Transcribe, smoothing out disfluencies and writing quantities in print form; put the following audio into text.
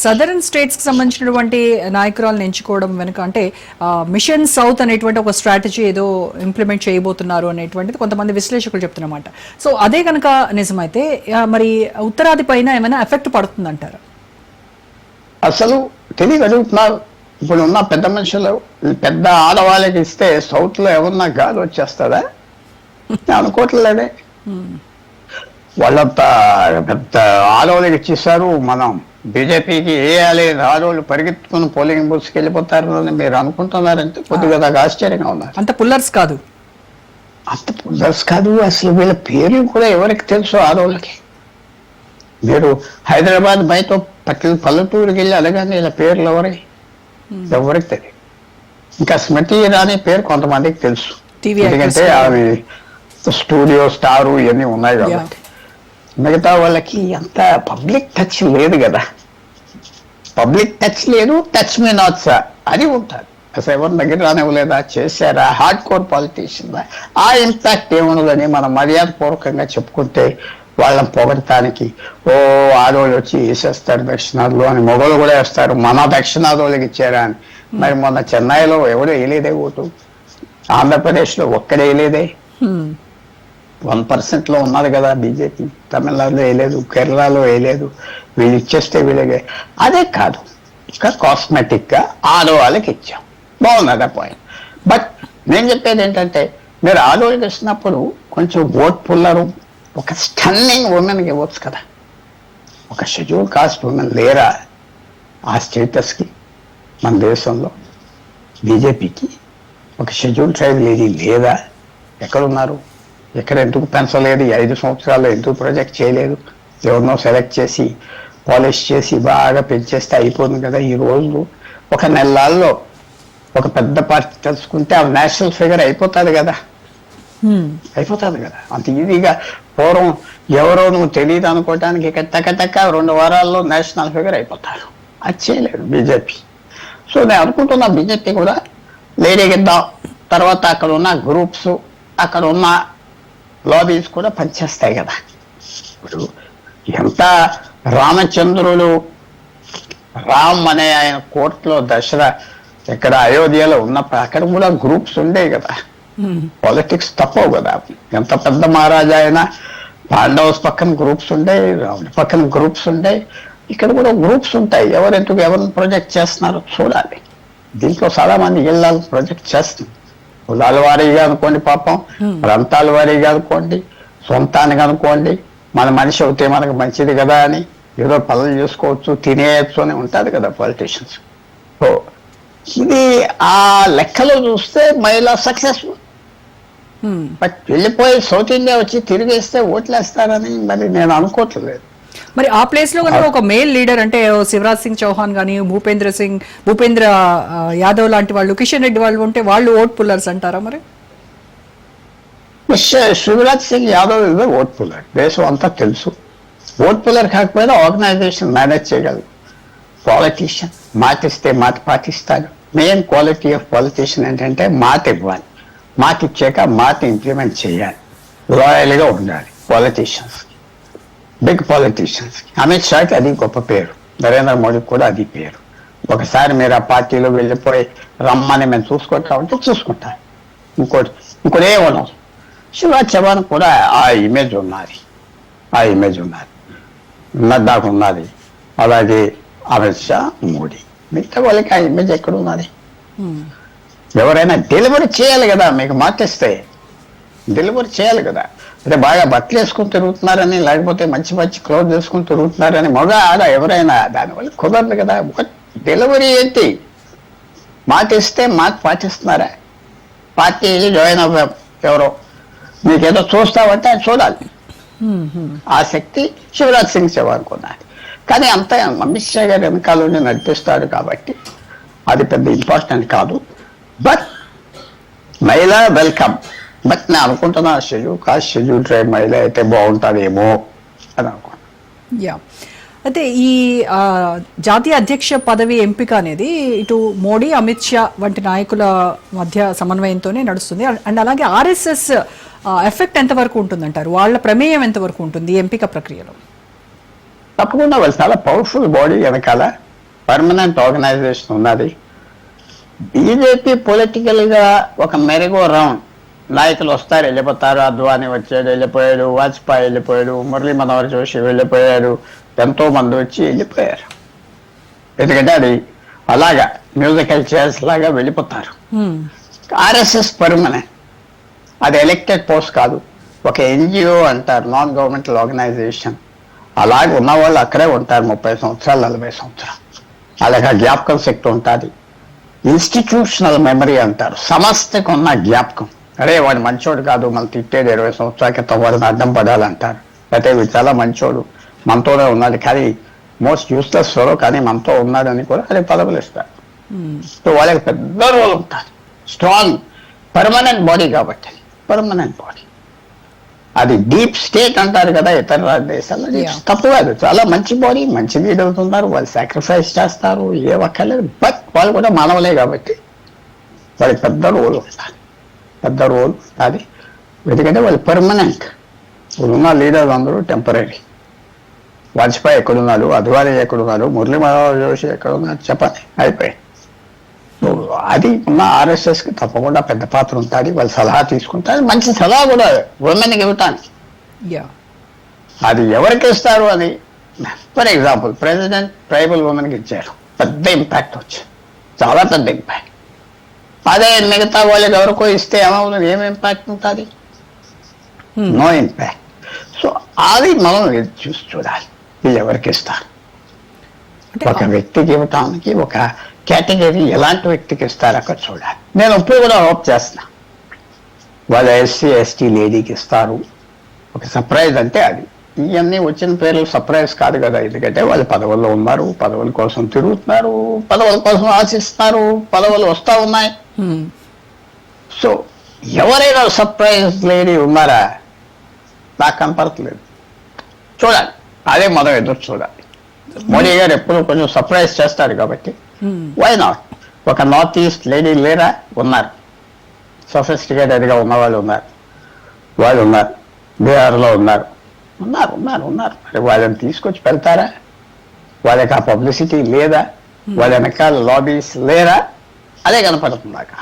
Southern states కి సంబంధించినటువంటి నాయకురాలను ఎంచుకోవడం వెనుక అంటే మిషన్ సౌత్ అనేటువంటి ఒక స్ట్రాటజీ ఏదో ఇంప్లిమెంట్ చేయబోతున్నారు అనేటువంటిది కొంతమంది విశ్లేషకులు చెప్తున్నమాట. సో అదే కనుక నిజమైతే మరి ఉత్తరాది పైన ఏమైనా ఎఫెక్ట్ పడుతుందంటారు? అసలు తెలియ అడుగుతున్నారు. ఇప్పుడు ఉన్న పెద్ద మనుషులు పెద్ద ఆడవాళ్ళకి ఇస్తే సౌత్ లో ఏమన్నా గాలి వచ్చేస్తుందా అనుకోవట్లేదే. వాళ్ళంతా పెద్ద ఆడవాళ్ళకి ఇచ్చేసారు, మనం బీజేపీకి వేయాలి, ఆడవాళ్ళు పరిగెత్తుకుని పోలింగ్ బూత్స్కి వెళ్ళిపోతారు అని మీరు అనుకుంటున్నారంటే కొద్దిగా నాకు ఆశ్చర్యంగా ఉన్నారు. అంత పుల్లర్స్ కాదు, అంత పుల్లర్స్ కాదు. అసలు వీళ్ళ పేర్లు కూడా ఎవరికి తెలుసు ఆడవాళ్ళకి? మీరు హైదరాబాద్ బయట పల్లెటూరుకి వెళ్ళి అడగండి వీళ్ళ పేర్లు ఎవరికి తెలియదు. ఇంకా స్మృతి ఇరానీ పేరు కొంతమందికి తెలుసు, ఎందుకంటే అవి స్టూడియో స్టారు ఇవన్నీ ఉన్నాయి కాబట్టి. మిగతా వాళ్ళకి అంత పబ్లిక్ టచ్ లేదు కదా. పబ్లిక్ టచ్ లేదు, టచ్ మీ నాట్ సార్ అది ఉంటారు. అసలు ఎవరి దగ్గర రానివ్వలేదా, చేశారా, హార్డ్ కోర్ పాలిటీషియన్ ఆ ఇంపాక్ట్ ఏమున్నదని మనం మర్యాద పూర్వకంగా చెప్పుకుంటే వాళ్ళని పొగడటానికి ఆడవాళ్ళు వచ్చి వేసేస్తారు దక్షిణాదిలో అని, మొగలు కూడా వేస్తారు మన దక్షిణాదిలోకి ఇచ్చారా అని. మరి మొన్న చెన్నైలో ఎవడో వేయలేదే ఓటు, ఆంధ్రప్రదేశ్లో ఒక్కడే వేయలేదే, 1% లో ఉన్నది కదా బీజేపీ. తమిళనాడులో వేయలేదు, కేరళలో వేయలేదు, వీళ్ళు ఇచ్చేస్తే వీళ్ళే. అదే కాదు, ఇంకా కాస్మెటిక్ గా ఆడవాళ్ళకి ఇచ్చాం, బాగున్నది పాయింట్. బట్ నేను చెప్పేది ఏంటంటే మీరు ఆడవాళ్ళకి ఇచ్చినప్పుడు కొంచెం ఓట్ పుల్లరు ఒక స్టన్నింగ్ ఉమెన్కి ఇవ్వచ్చు కదా. ఒక షెడ్యూల్ కాస్ట్ ఉమెన్ లేరా ఆ స్టేటస్కి మన దేశంలో? బీజేపీకి ఒక షెడ్యూల్ ట్రైబ్ లేడీ లేదా? ఎక్కడున్నారు? ఎక్కడ ఎందుకు పెంచలేదు? 5 సంవత్సరాల్లో ఎందుకు ప్రాజెక్ట్ చేయలేదు? ఎవరినో సెలెక్ట్ చేసి పాలిష్ చేసి బాగా పెంచేస్తే అయిపోతుంది కదా. ఈ రోజు ఒక నెలల్లో ఒక పెద్ద పార్టీ తెలుసుకుంటే ఆ నేషనల్ ఫిగర్ అయిపోతుంది కదా, అయిపోతుంది కదా. అంత ఈజీగా పూర్వం ఎవరో నువ్వు తెలియదు అనుకోవటానికి టక 2 వారాల్లో నేషనల్ ఫిగర్ అయిపోతారు. అది చేయలేదు బీజేపీ. సో నేను అనుకుంటున్నా బీజేపీ కూడా లేడీకి ఇద్దాం, తర్వాత అక్కడ ఉన్న గ్రూప్స్ అక్కడ ఉన్న లాబీస్ కూడా పనిచేస్తాయి కదా. ఇప్పుడు ఎంత రామచంద్రుడు రామ్ అనే ఆయన కోర్టులో దసరా ఇక్కడ అయోధ్యలో ఉన్నప్పుడు అక్కడ కూడా గ్రూప్స్ ఉండేవి కదా. పాలిటిక్స్ తప్పవు కదా. ఎంత పెద్ద మహారాజా అయినా పాండవ్స్ పక్కన గ్రూప్స్ ఉండే, రాముడి పక్కన గ్రూప్స్ ఉండే, ఇక్కడ కూడా గ్రూప్స్ ఉంటాయి. ఎవరెందుకు ఎవరిని ప్రొజెక్ట్ చేస్తున్నారో చూడాలి. దీంట్లో చాలా మంది ఇళ్ళని ప్రొజెక్ట్ చేస్తున్నారు, కులాల వారీగా అనుకోండి, పాపం ప్రాంతాల వారీగా అనుకోండి, సొంతానికి అనుకోండి. మన మనిషి అవుతే మనకు మంచిది కదా అని ఏదో పనులు చేసుకోవచ్చు, తినేయచ్చు అని ఉంటుంది కదా పాలిటీషియన్స్. సో ఇది ఆ లెక్కలో చూస్తే మహిళా సక్సెస్ఫుల్. బట్ వెళ్ళిపోయి సౌత్ ఇండియా వచ్చి తిరిగేస్తే ఓట్లేస్తారని మరి నేను అనుకోవట్లేదు. మరి ఆ ప్లేస్ లో కనుక ఒక మేల్ లీడర్ అంటే శివరాజ్ సింగ్ చౌహాన్ కానీ భూపేంద్ర యాదవ్ లాంటి వాళ్ళు, కిషన్ రెడ్డి వాళ్ళు ఉంటే వాళ్ళు ఓట్ పుల్లర్స్ అంటారా? మరి శివరాజ్ సింగ్ యాదవ్ ఇదే ఓట్ పుల్లర్, దేశం అంతా తెలుసు. ఓట్ పుల్లర్ కాకపోయినా ఆర్గనైజేషన్ మేనేజ్ చేయగలరు. పాలిటీషియన్ మాట ఇస్తే మాట పాటిస్తారు. మెయిన్ క్వాలిటీ ఆఫ్ పాలిటీషియన్ ఏంటంటే మాట ఇవ్వాలి, మాట ఇచ్చాక మాట ఇంప్లిమెంట్ చేయాలి, లాయల్గా ఉండాలి. పాలిటీషియన్స్ బిగ్ పాలిటీషియన్స్, అమిత్ షాకి అది గొప్ప పేరు, నరేంద్ర మోడీకి కూడా అది పేరు. ఒకసారి మీరు ఆ పార్టీలో వెళ్ళిపోయి రమ్మని మేము చూసుకుంటామంటే చూసుకుంటాం. ఇంకోటి ఏమన్నా శివరాజ్ చౌహాన్ కూడా ఆ ఇమేజ్ ఉన్నది, నడ్డాకు ఉన్నది, అలాగే అమిత్ షా, మోడీ, మిగతా వాళ్ళకి ఆ ఇమేజ్ ఎక్కడ ఉన్నది? ఎవరైనా డెలివరీ చేయాలి కదా, మీకు మాటిస్తే డెలివరీ చేయాలి కదా. అంటే బాగా బట్టలు వేసుకుని తిరుగుతున్నారని, లేకపోతే మంచి క్లోత్ వేసుకుని తిరుగుతున్నారని మగ ఆడ ఎవరైనా దానివల్ల కుదరదు కదా. డెలివరీ ఏంటి? మాట ఇస్తే మాట పాటిస్తున్నారా? పార్టీ జాయిన్ అవ్వాం, ఎవరో మీకేదో చూస్తామంటే అది చూడాలి. ఆ శక్తి శివరాజ్ సింగ్ చౌహాన్ కొన్నది. కానీ అంత అమిత్ షా గారు వెనకాల నుండి నడిపిస్తాడు కాబట్టి అది పెద్ద ఇంపార్టెంట్ కాదు. బట్ మహిళ వెల్కమ్. బట్ నేను అనుకుంటున్నా షెడ్యూల్ ట్రైబ్ మహిళ అయితే బాగుంటుందేమో అని అనుకుంటున్నాను. అయితే ఈ జాతీయ అధ్యక్ష పదవి ఎంపిక అనేది ఇటు మోడీ, అమిత్ షా వంటి నాయకుల మధ్య సమన్వయంతోనే నడుస్తుంది. అండ్ అలాగే ఆర్ఎస్ఎస్ ఎఫెక్ట్ ఎంతవరకు ఉంటుందంటారు? వాళ్ళ ప్రమేయం ఎంతవరకు ఉంటుంది ఎంపిక ప్రక్రియలో? తప్పకుండా వాళ్ళు చాలా పవర్ఫుల్ బాడీ వెనకాల. పర్మనెంట్ ఆర్గనైజేషన్ ఉన్నది. బీజేపీ పొలిటికల్ గా ఒక మెరుగో రౌండ్, నాయకులు వస్తారు వెళ్ళిపోతారు. అద్వానీ వచ్చాడు వెళ్ళిపోయాడు, వాజ్పేయి వెళ్ళిపోయాడు, మురళీ మనోహర్ జోషి వెళ్ళిపోయారు, ఎంతో మంది వచ్చి వెళ్ళిపోయారు. ఎందుకంటే అది అలాగా మ్యూజికల్ చైర్స్ లాగా వెళ్ళిపోతారు. ఆర్ఎస్ఎస్ పర్మనెంట్, అది ఎలక్టెడ్ పోస్ట్ కాదు, ఒక ఎన్జిఓ అంటారు, నాన్ గవర్నమెంటల్ ఆర్గనైజేషన్. అలాగే ఉన్నవాళ్ళు అక్కడే ఉంటారు 30 సంవత్సరాలు 40 సంవత్సరాలు. అలాగే జ్ఞాపకం శక్తి ఉంటుంది. ఇన్స్టిట్యూషనల్ మెమరీ అంటారు, సమస్తకు ఉన్న జ్ఞాపకం. అరే వాడు మంచోడు కాదు, మనం తిట్టేది 20 సంవత్సరాల క్రితం వాడిని అడ్డం పడాలంటారు. అయితే వీడు చాలా మంచోడు, మనతోనే ఉన్నాడు, కానీ మోస్ట్ యూస్లెస్ ఫెలో కానీ మనతో ఉన్నాడని కూడా అది పదవులు ఇస్తారు. సో వాళ్ళకి పెద్ద రోల్ ఉంటుంది. స్ట్రాంగ్ పర్మనెంట్ బాడీ కాబట్టి, పర్మనెంట్ బాడీ. అది డీప్ స్టేట్ అంటారు కదా ఇతర దేశాల్లో, తప్పు కాదు, చాలా మంచి బాడీ, మంచి లీడర్స్ ఉన్నారు, వాళ్ళు సాక్రిఫైస్ చేస్తారు, ఏ ఒక్కర్లేదు. బట్ వాళ్ళు కూడా మానవులే కాబట్టి వాళ్ళకి పెద్ద రోల్ ఉంటుంది, పెద్ద రోల్ అది. ఎందుకంటే వాళ్ళు పర్మనెంట్. ఇప్పుడున్న లీడర్స్ అందరూ టెంపరీ. వాజ్పేయి ఎక్కడున్నాడు, అద్వానీ ఎక్కడున్నాడు, మురళీ మనోహర్ జోషి ఎక్కడున్నాడు చెప్పండి, అయిపోయి. అది ఉన్న ఆర్ఎస్ఎస్కి తప్పకుండా పెద్ద పాత్ర ఉంటుంది. వాళ్ళు సలహా తీసుకుంటారు, మంచి సలహా కూడా ఉమెన్కి ఇవ్వటానికి. అది ఎవరికి ఇస్తారు అని, ఫర్ ఎగ్జాంపుల్ ప్రెసిడెంట్ ట్రైబల్ ఉమెన్కి ఇచ్చారు, పెద్ద ఇంపాక్ట్ వచ్చింది, చాలా పెద్ద ఇంపాక్ట్. అదే మిగతా వాళ్ళకి ఎవరికో ఇస్తే ఏమవుతుంది, ఏం ఇంపాక్ట్ ఉంటుంది? No impact. సో అది మనం చూసి చూడాలి, వీళ్ళు ఎవరికి ఇస్తారు. ఒక వ్యక్తికి ఇవ్వటానికి ఒక కేటగిరీ ఎలాంటి వ్యక్తికి ఇస్తారు అక్కడ చూడాలి. నేను ఇప్పుడు కూడా హోప్ చేస్తున్నా వాళ్ళ ఎస్సీ ఎస్టీ లేడీకి ఇస్తారు. ఒక సర్ప్రైజ్ అంటే అది. ఇవన్నీ వచ్చిన పేర్లు సర్ప్రైజ్ కాదు కదా, ఎందుకంటే వాళ్ళు పదవుల్లో ఉన్నారు, పదవుల కోసం తిరుగుతున్నారు, పదవుల కోసం ఆశిస్తున్నారు, పదవులు వస్తూ ఉన్నాయి. సో ఎవరైనా సర్ప్రైజ్ లేడీ ఉన్నారా? నాకు కనపడట్లేదు. చూడాలి, అదే మనం ఎదురు చూడాలి. మోడీ గారు ఎప్పుడు కొంచెం సర్ప్రైజ్ చేస్తారు కాబట్టి వై నాట్. ఒక నార్త్ ఈస్ట్ లేడీ లేరా? ఉన్నారు, సొఫిస్టికేటెడ్గా ఉన్నవాళ్ళు ఉన్నారు, వాళ్ళు ఉన్నారు, బీహార్లో ఉన్నారు, మరి వాళ్ళని తీసుకొచ్చి పెడతారా? వాళ్ళకి ఆ పబ్లిసిటీ లేదా? వాళ్ళ వెనకాల లాబీస్ లేరా? అదే కనపడుతుంది నాకు.